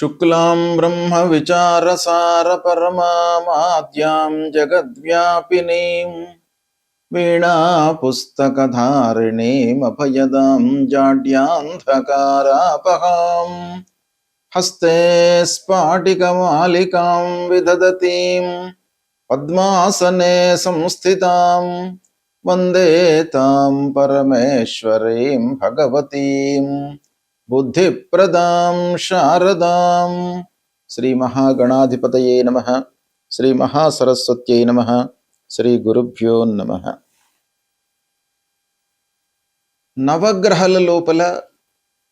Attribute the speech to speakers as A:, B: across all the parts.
A: शुक्लां ब्रह्म विचारसार परमाद्यां जगद्व्यापिनीं वीणा पुस्तकधारिणीं अभयदां जाड्यान्धकारापहां हस्ते स्फाटिकमालिकां विदधतीं पद्मासने संस्थितां वन्दे तां परमेश्वरीं भगवतीं बुद्धिप्रदां शारदां। श्री महागणाधिपतये नमः। श्री महासरस्वत्यै नमः। శ్రీ గురుభ్యో నమః. నవగ్రహాల లోపల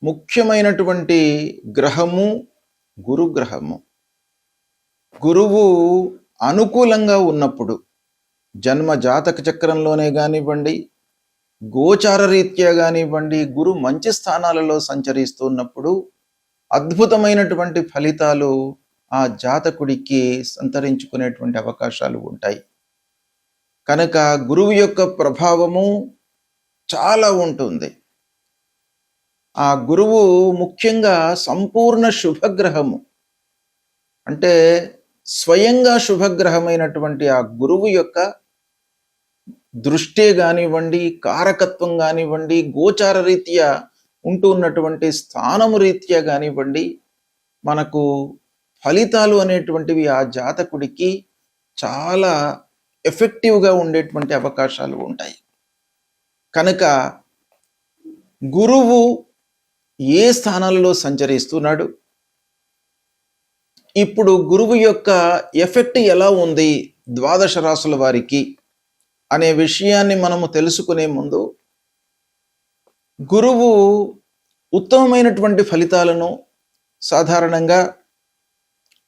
A: ముఖ్యమైనటువంటి గ్రహము గురుగ్రహము. గురువు అనుకూలంగా ఉన్నప్పుడు జన్మ జాతక చక్రంలోనే కానివ్వండి, గోచార రీత్యా కానివ్వండి, గురు మంచి స్థానాలలో సంచరిస్తున్నప్పుడు అద్భుతమైనటువంటి ఫలితాలు ఆ జాతకుడికి సంతరించుకునేటువంటి అవకాశాలు ఉంటాయి. కనుక గురువు యొక్క ప్రభావము చాలా ఉంటుంది. ఆ గురువు ముఖ్యంగా సంపూర్ణ శుభగ్రహము, అంటే స్వయంగా శుభగ్రహమైనటువంటి ఆ గురువు యొక్క దృష్టి కానివ్వండి, కారకత్వం కానివ్వండి, గోచార రీత్యా ఉంటున్నటువంటి స్థానము రీత్యా కానివ్వండి, మనకు ఫలితాలు అనేటువంటివి ఆ జాతకుడికి చాలా ఎఫెక్టివ్గా ఉండేటువంటి అవకాశాలు ఉంటాయి. కనుక గురువు ఏ స్థానాలలో సంచరిస్తున్నాడు, ఇప్పుడు గురువు యొక్క ఎఫెక్ట్ ఎలా ఉంది ద్వాదశ రాశుల వారికి అనే విషయాన్ని మనము తెలుసుకునే ముందు, గురువు ఉత్తమమైనటువంటి ఫలితాలను సాధారణంగా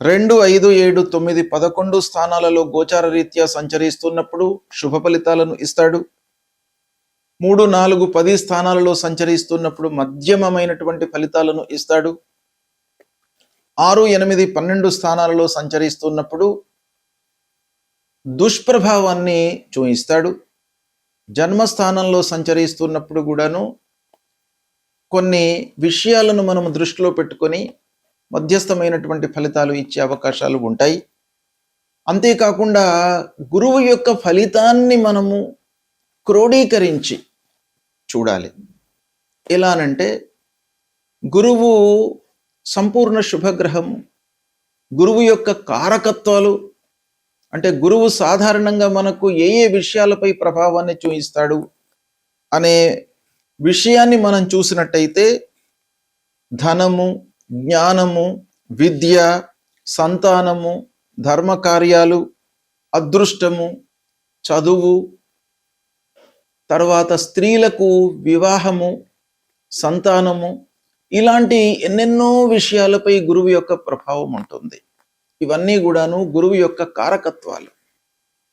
A: 2, 5, 7, 9, 11 స్థానాలలో గోచార రీత్యా సంచరిస్తున్నప్పుడు శుభ ఫలితాలను ఇస్తాడు. 3, 4, 10 స్థానాలలో సంచరిస్తున్నప్పుడు మధ్యమమైనటువంటి ఫలితాలను ఇస్తాడు. 6, 8, 12 స్థానాలలో సంచరిస్తున్నప్పుడు దుష్ప్రభావాన్ని చూయిస్తాడు. జన్మస్థానంలో సంచరిస్తున్నప్పుడు కూడాను కొన్ని విషయాలను మనము దృష్టిలో పెట్టుకొని మధ్యస్థమైనటువంటి ఫలితాలు ఇచ్చే అవకాశాలు ఉంటాయి. అంతేకాకుండా గురువు యొక్క ఫలితాన్ని మనము క్రోడీకరించి చూడాలి. ఎలానంటే, గురువు సంపూర్ణ శుభగ్రహము, గురువు యొక్క కారకత్వాలు, అంటే గురువు సాధారణంగా మనకు ఏ ఏ విషయాలపై ప్రభావాన్ని చూపిస్తాడు అనే విషయాన్ని మనం చూసినట్టయితే, ధనము, జ్ఞానము, విద్య, సంతానము, ధర్మకార్యాలు, అదృష్టము, చదువు, తర్వాత స్త్రీలకు వివాహము, సంతానము, ఇలాంటి ఎన్నెన్నో విషయాలపై గురువు యొక్క ప్రభావం ఉంటుంది. ఇవన్నీ కూడాను గురువు యొక్క కారకత్వాలు.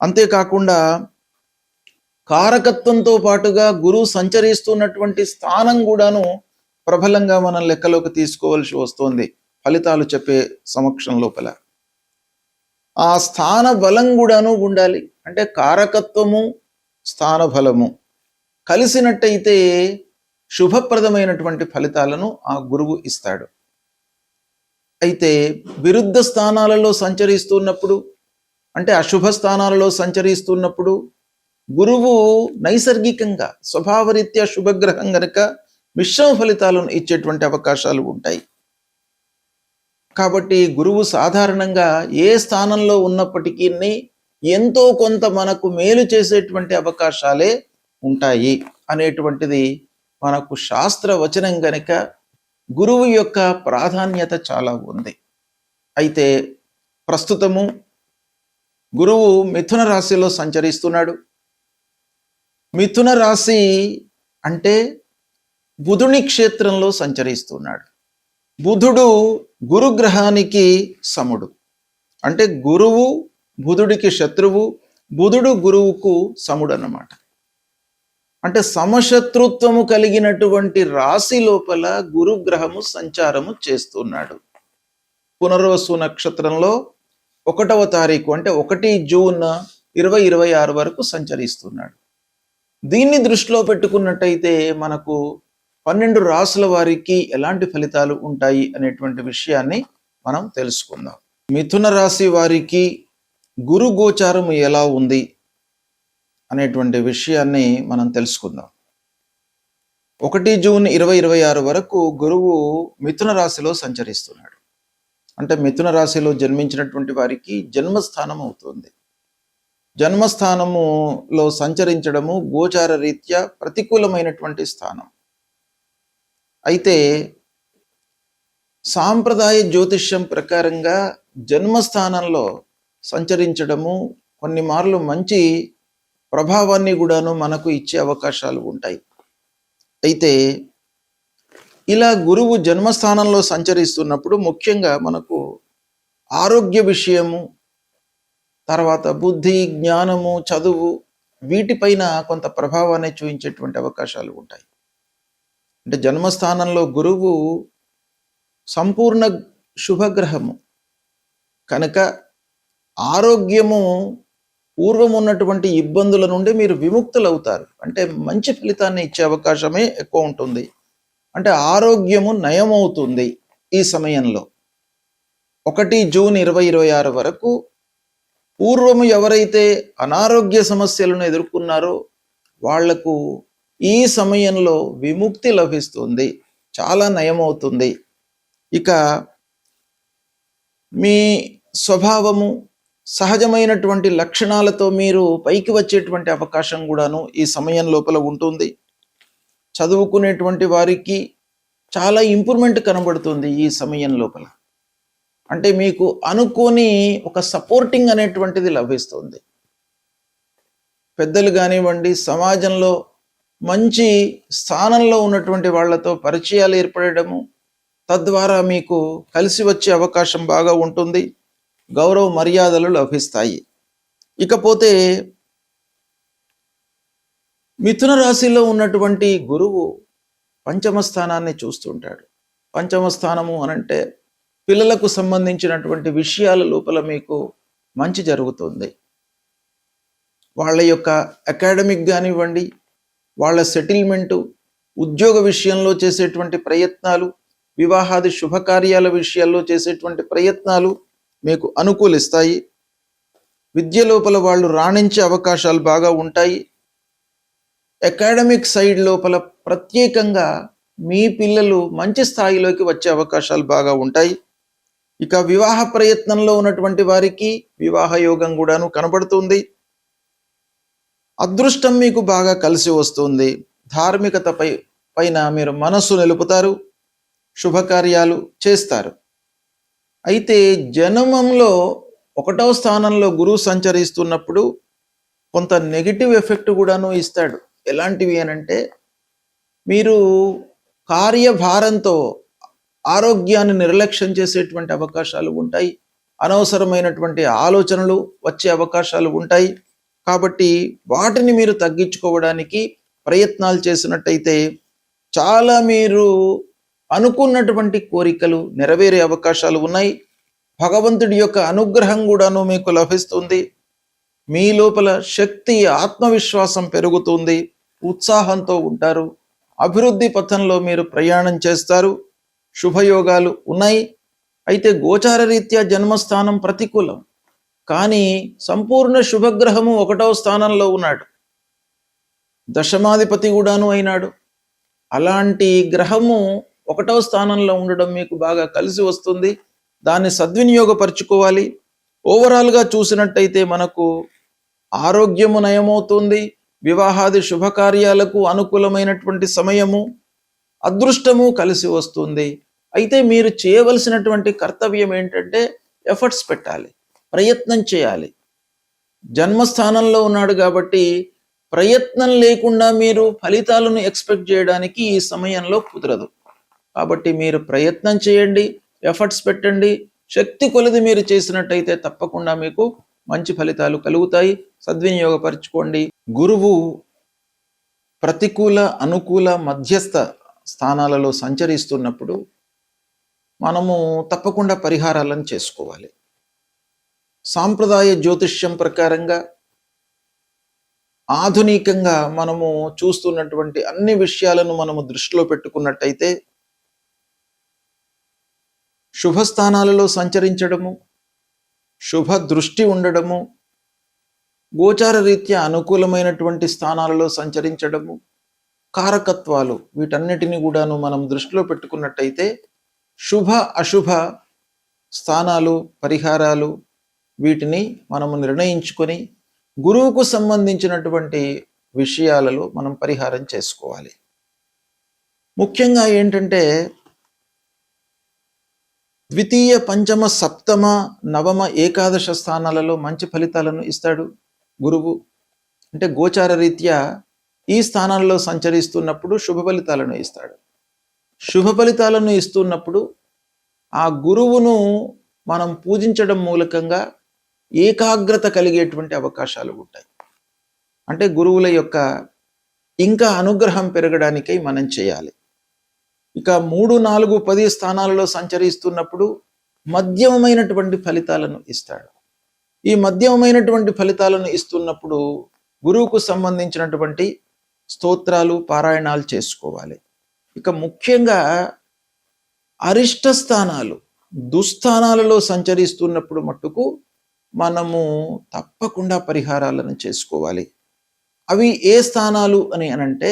A: అంతేకాకుండా కారకత్వంతో పాటుగా గురువు సంచరిస్తున్నటువంటి స్థానం కూడాను ప్రబలంగా మనం లెక్కలోకి తీసుకోవాల్సి వస్తుంది ఫలితాలు చెప్పే సమక్షం లోపల. ఆ స్థాన బలం కూడాను ఉండాలి. అంటే కారకత్వము, స్థాన బలము కలిసినట్టయితే శుభప్రదమైనటువంటి ఫలితాలను ఆ గురువు ఇస్తాడు. అయితే విరుద్ధ స్థానాలలో సంచరిస్తున్నప్పుడు, అంటే అశుభ స్థానాలలో సంచరిస్తున్నప్పుడు గురువు నైసర్గికంగా స్వభావరీత్యా శుభగ్రహం గనుక మిశ్రమ ఫలితాలను ఇచ్చేటువంటి అవకాశాలు ఉంటాయి. కాబట్టి గురువు సాధారణంగా ఏ స్థానంలో ఉన్నప్పటికీ ఎంతో కొంత మనకు మేలు చేసేటువంటి అవకాశాలే ఉంటాయి అనేటువంటిది మనకు శాస్త్ర వచనం గనుక గురువు యొక్క ప్రాధాన్యత చాలా ఉంది. అయితే ప్రస్తుతము గురువు మిథున రాశిలో సంచరిస్తున్నాడు. మిథున రాశి అంటే బుధుని క్షేత్రంలో సంచరిస్తున్నాడు. బుధుడు గురుగ్రహానికి సముడు, అంటే గురువు బుధుడికి శత్రువు, బుధుడు గురువుకు సముడు అన్నమాట. అంటే సమశత్రుత్వము కలిగినటువంటి రాశి లోపల గురుగ్రహము సంచారము చేస్తున్నాడు. పునర్వసు నక్షత్రంలో 1వ తారీఖు, అంటే 1 జూన్ 2026 వరకు సంచరిస్తున్నాడు. దీన్ని దృష్టిలో పెట్టుకున్నట్టయితే మనకు 12 రాసుల వారికి ఎలాంటి ఫలితాలు ఉంటాయి అనేటువంటి విషయాన్ని మనం తెలుసుకుందాం. మిథున రాశి వారికి గురు గోచారం ఎలా ఉంది అనేటువంటి విషయాన్ని మనం తెలుసుకుందాం. 1 జూన్ 2026 వరకు గురువు మిథున రాశిలో సంచరిస్తున్నాడు. అంటే మిథున రాశిలో జన్మించినటువంటి వారికి జన్మస్థానం అవుతుంది. జన్మస్థానములో సంచరించడము గోచార రీత్యా ప్రతికూలమైనటువంటి స్థానం. అయితే సాంప్రదాయ జ్యోతిష్యం ప్రకారంగా జన్మస్థానంలో సంచరించడము కొన్ని మార్లు మంచి ప్రభావాన్ని కూడాను మనకు ఇచ్చే అవకాశాలు ఉంటాయి. అయితే ఇలా గురువు జన్మస్థానంలో సంచరిస్తున్నప్పుడు ముఖ్యంగా మనకు ఆరోగ్య విషయము, తర్వాత బుద్ధి, జ్ఞానము, చదువు వీటిపైన కొంత ప్రభావాన్ని చూపించేటువంటి అవకాశాలు ఉంటాయి. అంటే జన్మస్థానంలో గురువు సంపూర్ణ శుభగ్రహము కనుక ఆరోగ్యము పూర్వం ఉన్నటువంటి ఇబ్బందుల నుండి మీరు విముక్తులవుతారు. అంటే మంచి ఫలితాన్ని ఇచ్చే అవకాశమే ఎక్కువ ఉంటుంది. అంటే ఆరోగ్యము నయమవుతుంది ఈ సమయంలో. 1 జూన్ 2026 వరకు పూర్వము ఎవరైతే అనారోగ్య సమస్యలను ఎదుర్కొన్నారో వాళ్లకు ఈ సమయంలో విముక్తి లభిస్తుంది, చాలా నయమవుతుంది. ఇక మీ స్వభావము, సహజమైనటువంటి లక్షణాలతో మీరు పైకి వచ్చేటువంటి అవకాశం కూడాను ఈ సమయం లోపల ఉంటుంది. చదువుకునేటువంటి వారికి చాలా ఇంప్రూవ్మెంట్ కనబడుతుంది ఈ సమయం లోపల. అంటే మీకు అనుకోని ఒక సపోర్టింగ్ అనేటువంటిది లభిస్తుంది. పెద్దలు కానివ్వండి, సమాజంలో మంచి స్థానంలో ఉన్నటువంటి వాళ్ళతో పరిచయాలు ఏర్పడము, తద్వారా మీకు కలిసి వచ్చే అవకాశం బాగా ఉంటుంది. గౌరవ మర్యాదలు లభిస్తాయి. ఇకపోతే మిథున రాశిలో ఉన్నటువంటి గురువు పంచమ స్థానాన్ని చూస్తుంటాడు. పంచమ స్థానము అనంటే పిల్లలకు సంబంధించినటువంటి విషయాల లోపల మీకు మంచి జరుగుతుంది. వాళ్ళ యొక్క అకాడమిక్ కానివ్వండి, వాళ్ళ సెటిల్మెంటు, ఉద్యోగ విషయంలో చేసేటువంటి ప్రయత్నాలు, వివాహాది శుభకార్యాల విషయాల్లో చేసేటువంటి ప్రయత్నాలు మీకు అనుకూలిస్తాయి. విద్య లోపల వాళ్ళు రాణించే అవకాశాలు బాగా ఉంటాయి. అకాడమిక్ సైడ్ లోపల ప్రత్యేకంగా మీ పిల్లలు మంచి స్థాయిలోకి వచ్చే అవకాశాలు బాగా ఉంటాయి. ఇక వివాహ ప్రయత్నంలో ఉన్నటువంటి వారికి వివాహ యోగం కూడాను కనబడుతుంది. అదృష్టం మీకు బాగా కలిసి వస్తుంది. ధార్మికత పైన మీరు మనస్సు నిలుపుతారు, శుభకార్యాలు చేస్తారు. అయితే జన్మంలో 1వ స్థానంలో గురువు సంచరిస్తున్నప్పుడు కొంత నెగిటివ్ ఎఫెక్ట్ కూడాను ఇస్తాడు. ఎలాంటివి అనంటే మీరు కార్యభారంతో ఆరోగ్యాన్ని నిర్లక్ష్యం చేసేటువంటి అవకాశాలు ఉంటాయి. అనవసరమైనటువంటి ఆలోచనలు వచ్చే అవకాశాలు ఉంటాయి. కాబట్టి వాటిని మీరు తగ్గించుకోవడానికి ప్రయత్నాలు చేసినట్టయితే చాలా మీరు అనుకున్నటువంటి కోరికలు నెరవేరే అవకాశాలు ఉన్నాయి. భగవంతుడి యొక్క అనుగ్రహం కూడాను మీకు లభిస్తుంది. మీ లోపల శక్తి, ఆత్మవిశ్వాసం పెరుగుతుంది. ఉత్సాహంతో ఉంటారు. అభివృద్ధి పథంలో మీరు ప్రయాణం చేస్తారు. శుభయోగాలు ఉన్నాయి. అయితే గోచార రీత్యా జన్మస్థానం ప్రతికూలం, కానీ సంపూర్ణ శుభగ్రహము 1వ స్థానంలో ఉన్నాడు. దశమాధిపతి కూడాను అయినాడు. అలాంటి గ్రహము 1వ స్థానంలో ఉండడం మీకు బాగా కలిసి వస్తుంది. దాన్ని సద్వినియోగపరుచుకోవాలి. ఓవరాల్గా చూసినట్టయితే మనకు ఆరోగ్యము నయమవుతుంది. వివాహాది శుభకార్యాలకు అనుకూలమైనటువంటి సమయము, అదృష్టము కలిసి వస్తుంది. అయితే మీరు చేయవలసినటువంటి కర్తవ్యం ఏంటంటే ఎఫర్ట్స్ పెట్టాలి, ప్రయత్నం చేయాలి. జన్మస్థానంలో ఉన్నాడు కాబట్టి ప్రయత్నం లేకుండా మీరు ఫలితాలను ఎక్స్పెక్ట్ చేయడానికి ఈ సమయంలో కుదరదు. కాబట్టి మీరు ప్రయత్నం చేయండి, ఎఫర్ట్స్ పెట్టండి. శక్తి కొలది మీరు చేసినట్టయితే తప్పకుండా మీకు మంచి ఫలితాలు కలుగుతాయి. సద్వినియోగపరచుకోండి. గురువు ప్రతికూల, అనుకూల, మధ్యస్థ స్థానాలలో సంచరిస్తున్నప్పుడు మనము తప్పకుండా పరిహారాలను చేసుకోవాలి. సాంప్రదాయ జ్యోతిష్యం ప్రకారంగా ఆధునికంగా మనము చూస్తున్నటువంటి అన్ని విషయాలను మనము దృష్టిలో పెట్టుకున్నట్టయితే శుభస్థానాలలో సంచరించడము, శుభ దృష్టి ఉండడము, గోచార రీత్యా అనుకూలమైనటువంటి స్థానాలలో సంచరించడము, కారకత్వాలు వీటన్నిటిని కూడాను మనం దృష్టిలో పెట్టుకున్నట్టయితే శుభ అశుభ స్థానాలు, పరిహారాలు వీటిని మనము నిర్ణయించుకొని గురువుకు సంబంధించినటువంటి విషయాలలో మనం పరిహారం చేసుకోవాలి. ముఖ్యంగా ఏంటంటే ద్వితీయ, పంచమ, సప్తమ, నవమ, ఏకాదశ స్థానాలలో మంచి ఫలితాలను ఇస్తాడు గురువు. అంటే గోచార రీత్యా ఈ స్థానాలలో సంచరిస్తున్నప్పుడు శుభ ఫలితాలను ఇస్తాడు. శుభ ఫలితాలను ఇస్తున్నప్పుడు ఆ గురువును మనం పూజించడం మూలకంగా ఏకాగ్రత కలిగేటువంటి అవకాశాలు ఉంటాయి. అంటే గురువుల యొక్క ఇంకా అనుగ్రహం పెరగడానికై మనం చేయాలి. ఇక 3, 4, 10 స్థానాలలో సంచరిస్తున్నప్పుడు మధ్యమమైనటువంటి ఫలితాలను ఇస్తాడు. ఈ మధ్యమమైనటువంటి ఫలితాలను ఇస్తున్నప్పుడు గురువుకు సంబంధించినటువంటి స్తోత్రాలు, పారాయణాలు చేసుకోవాలి. ఇక ముఖ్యంగా అరిష్ట స్థానాలు, దుస్థానాలలో సంచరిస్తున్నప్పుడు మట్టుకు మనము తప్పకుండా పరిహారాలను చేసుకోవాలి. అవి ఏ స్థానాలు అని అనంటే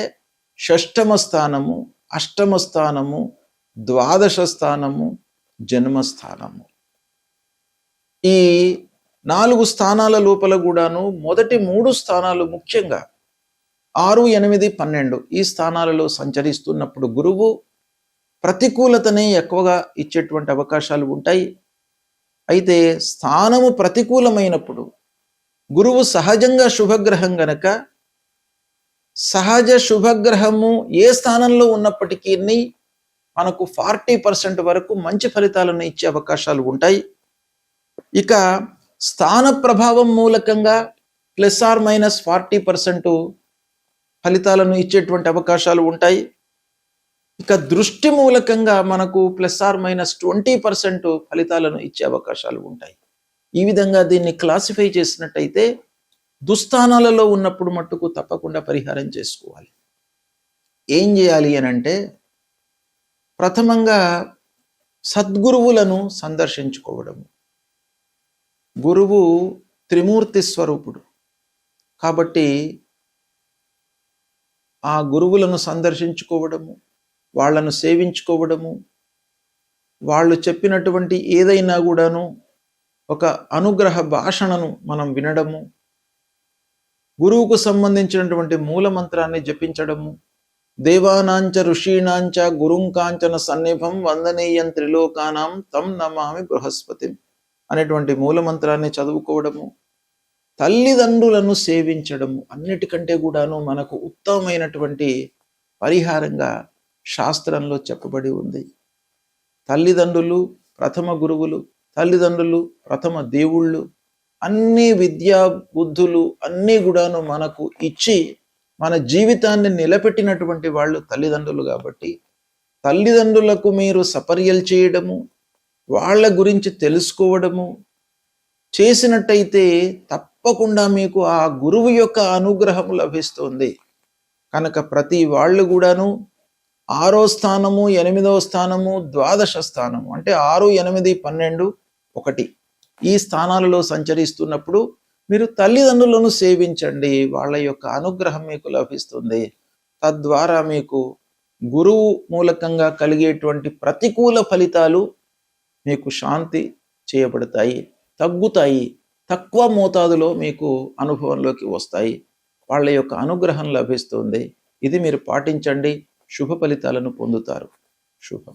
A: షష్టమ స్థానము, అష్టమ స్థానము, ద్వాదశ స్థానము, జన్మస్థానము. ఈ 4 స్థానాల లోపల కూడాను మొదటి 3 స్థానాలు ముఖ్యంగా 6, 8, 12 ఈ స్థానాలలో సంచరిస్తున్నప్పుడు గురువు ప్రతికూలతనే ఎక్కువగా ఇచ్చేటువంటి అవకాశాలు ఉంటాయి. అయితే స్థానము ప్రతికూలమైనప్పుడు గురువు సహజంగా శుభగ్రహం గనక సహజ శుభగ్రహము ఏ స్థానంలో ఉన్నప్పటికీ మనకు 40% వరకు మంచి ఫలితాలను ఇచ్చే అవకాశాలు ఉంటాయి. ఇక స్థాన ప్రభావం మూలకంగా ±40% ఫలితాలను ఇచ్చేటువంటి అవకాశాలు ఉంటాయి. ఇక దృష్టి మూలకంగా మనకు ±20% ఫలితాలను ఇచ్చే అవకాశాలు ఉంటాయి. ఈ విధంగా దీన్ని క్లాసిఫై చేసినట్టయితే దుస్థానాలలో ఉన్నప్పుడు మట్టుకు తప్పకుండా పరిహారం చేసుకోవాలి. ఏం చేయాలి అని అంటే ప్రథమంగా సద్గురువులను సందర్శించుకోవడము. గురువు త్రిమూర్తి స్వరూపుడు కాబట్టి ఆ గురువులను సందర్శించుకోవడము, వాళ్ళను సేవించుకోవడము, వాళ్ళు చెప్పినటువంటి ఏదైనా కూడాను ఒక అనుగ్రహ భాషణను మనం వినడము, గురువుకు సంబంధించినటువంటి మూల మంత్రాన్ని జపించడము, దేవానాంచ ఋషీణాంచ గురుంకాంచన సన్నిభం వందనీయం త్రిలోకానాం తం నమామి బృహస్పతి అనేటువంటి మూల మంత్రాన్ని చదువుకోవడము, తల్లిదండ్రులను సేవించడము అన్నిటికంటే కూడాను మనకు ఉత్తమమైనటువంటి పరిహారంగా శాస్త్రంలో చెప్పబడి ఉంది. తల్లిదండ్రులు ప్రథమ గురువులు, తల్లిదండ్రులు ప్రథమ దేవుళ్ళు, అన్ని విద్యా బుద్ధులు అన్నీ కూడాను మనకు ఇచ్చి మన జీవితాన్ని నిలబెట్టినటువంటి వాళ్ళు తల్లిదండ్రులు. కాబట్టి తల్లిదండ్రులకు మీరు సపర్యలు చేయడము, వాళ్ళ గురించి తెలుసుకోవడము చేసినట్టయితే తప్పకుండా మీకు ఆ గురువు యొక్క అనుగ్రహం లభిస్తుంది. కనుక ప్రతి వాళ్ళు కూడాను 6వ స్థానము, 8వ స్థానము, ద్వాదశ స్థానము అంటే 6, 8, 12, 1 ఈ స్థానాలలో సంచరిస్తున్నప్పుడు మీరు తల్లిదండ్రులను సేవించండి. వాళ్ళ యొక్క అనుగ్రహం మీకు లభిస్తుంది. తద్వారా మీకు గురువు మూలకంగా కలిగేటువంటి ప్రతికూల ఫలితాలు మీకు శాంతి చేయబడతాయి, తగ్గుతాయి, తక్కువ మోతాదులో మీకు అనుభవంలోకి వస్తాయి. వాళ్ళ యొక్క అనుగ్రహం లభిస్తుంది. ఇది మీరు పాటించండి, శుభ ఫలితాలను పొందుతారు. శుభం.